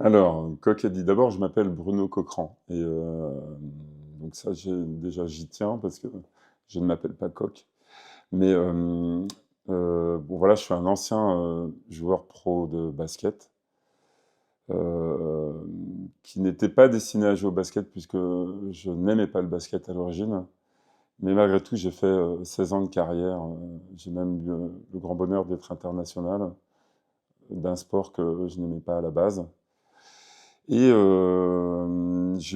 Alors, Coq a dit. D'abord, je m'appelle Bruno Coquerand. Donc ça, déjà, j'y tiens parce que je ne m'appelle pas Coq. Mais bon, voilà, je suis un ancien joueur pro de basket euh, qui n'était pas destiné à jouer au basket puisque je n'aimais pas le basket à l'origine. Mais malgré tout, j'ai fait 16 ans de carrière. J'ai même eu le grand bonheur d'être international d'un sport que je n'aimais pas à la base. J'ai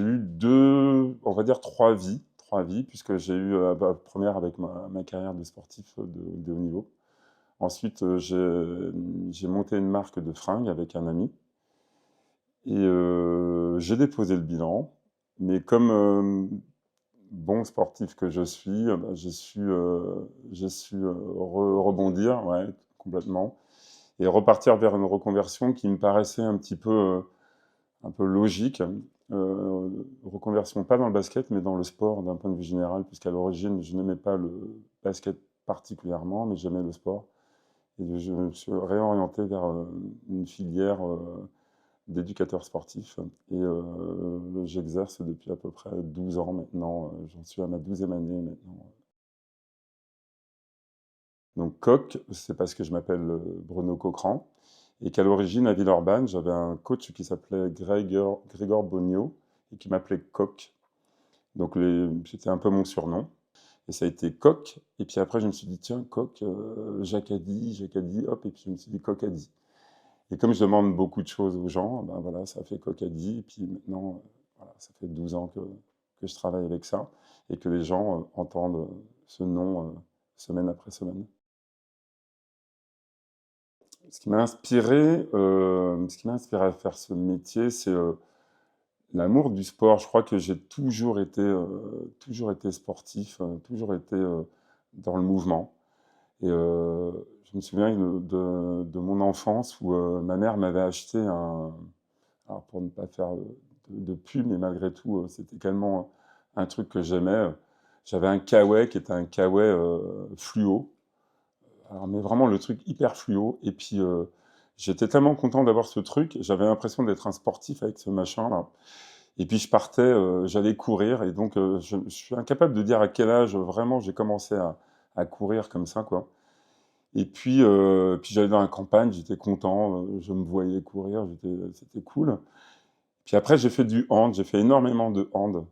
eu on va dire trois vies, puisque j'ai eu la première avec ma carrière de sportif de haut niveau. Ensuite, j'ai monté une marque de fringues avec un ami j'ai déposé le bilan. Mais comme bon sportif que je suis, bah, j'ai su rebondir, ouais, complètement, et repartir vers une reconversion qui me paraissait un peu logique. Euh, Reconversion pas dans le basket, mais dans le sport d'un point de vue général, puisqu'à l'origine, je n'aimais pas le basket particulièrement, mais j'aimais le sport. Et je me suis réorienté vers une filière d'éducateur sportif. J'exerce depuis à peu près 12 ans maintenant. J'en suis à ma 12e année maintenant. Donc Coq, c'est parce que je m'appelle Bruno Coquerand et qu'à l'origine, à Villeurbanne, j'avais un coach qui s'appelait Grégor Bogno et qui m'appelait Coq. Donc c'était un peu mon surnom. Et ça a été Coq. Et puis après, je me suis dit, tiens, Coq, Jacques a dit, hop, et puis je me suis dit, Coq a dit. Et comme je demande beaucoup de choses aux gens, ben voilà, ça fait Coq a dit. Et puis maintenant, voilà, ça fait 12 ans que je travaille avec ça et que les gens entendent ce nom semaine après semaine. Ce qui m'a inspiré à faire ce métier, c'est l'amour du sport. Je crois que j'ai toujours été sportif, toujours été dans le mouvement. Je me souviens de mon enfance où ma mère m'avait acheté alors pour ne pas faire de pub, mais malgré tout, c'était tellement un truc que j'aimais. J'avais un kawaii qui était un kawaii fluo. Alors, mais vraiment le truc hyper fluo. Et puis, j'étais tellement content d'avoir ce truc. J'avais l'impression d'être un sportif avec ce machin-là. Et puis, je partais, j'allais courir. Et donc, je suis incapable de dire à quel âge vraiment j'ai commencé à courir comme ça, quoi. Puis j'allais dans la campagne, j'étais content, je me voyais courir, c'était cool. Puis après, j'ai fait du hand, j'ai fait énormément de hand.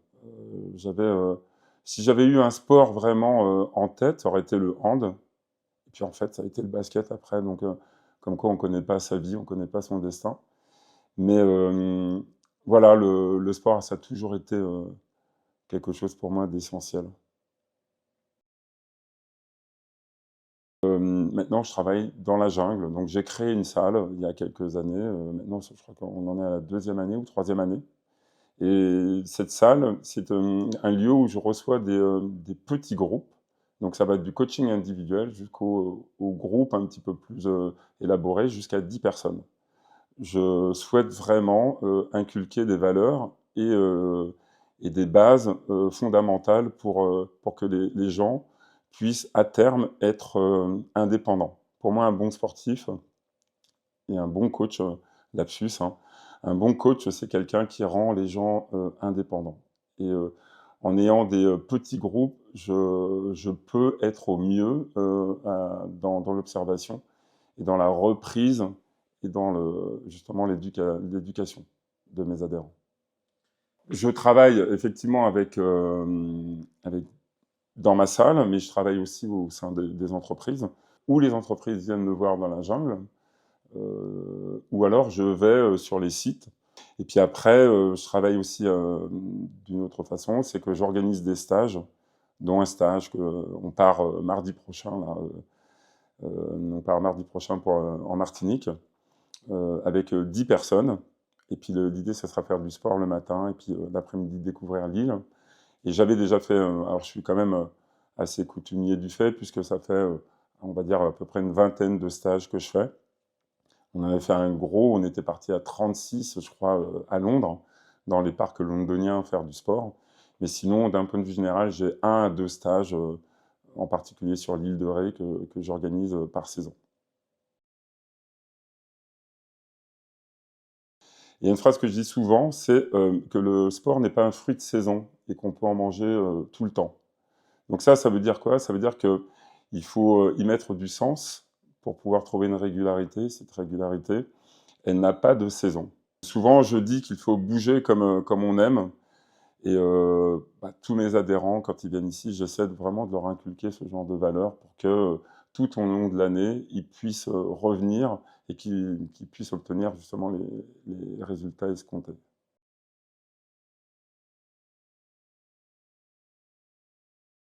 Si j'avais eu un sport vraiment en tête, ça aurait été le hand. Et puis en fait, ça a été le basket après. Donc, comme quoi, on ne connaît pas sa vie, on ne connaît pas son destin. Mais voilà, le sport, ça a toujours été quelque chose pour moi d'essentiel. Maintenant, je travaille dans la jungle. Donc, j'ai créé une salle il y a quelques années. Maintenant, je crois qu'on en est à la deuxième année ou troisième année. Et cette salle, c'est un lieu où je reçois des petits groupes. Donc, ça va du coaching individuel au groupe un petit peu plus élaboré, jusqu'à 10 personnes. Je souhaite vraiment inculquer des valeurs et des bases fondamentales pour que les gens puissent à terme être indépendants. Pour moi, un bon sportif et un bon coach, lapsus, hein, un bon coach, c'est quelqu'un qui rend les gens indépendants. Et en ayant des petits groupes, je peux être au mieux dans l'observation et dans la reprise et dans justement l'éducation de mes adhérents. Je travaille effectivement dans ma salle, mais je travaille aussi au sein des entreprises, où les entreprises viennent me voir dans la jungle, ou alors je vais sur les sites. Et puis après, je travaille aussi d'une autre façon, c'est que j'organise des stages, dont un stage on part mardi prochain, là, on part mardi prochain en Martinique, avec 10 personnes. Et puis l'idée, ce sera faire du sport le matin et puis l'après-midi découvrir l'île. Et j'avais déjà fait, alors je suis quand même assez coutumier du fait, puisque ça fait, on va dire, à peu près une vingtaine de stages que je fais. On avait fait un gros, on était parti à 36, je crois, à Londres, dans les parcs londoniens, faire du sport. Mais sinon, d'un point de vue général, j'ai 1 à 2 stages, en particulier sur l'île de Ré, que j'organise par saison. Il y a une phrase que je dis souvent, c'est que le sport n'est pas un fruit de saison et qu'on peut en manger tout le temps. Donc ça veut dire quoi? Ça veut dire qu'il faut y mettre du sens pour pouvoir trouver une régularité. Cette régularité, elle n'a pas de saison. Souvent, je dis qu'il faut bouger comme on aime. Et tous mes adhérents, quand ils viennent ici, j'essaie vraiment de leur inculquer ce genre de valeurs pour que tout au long de l'année, ils puissent revenir et qu'ils puissent obtenir justement les résultats escomptés.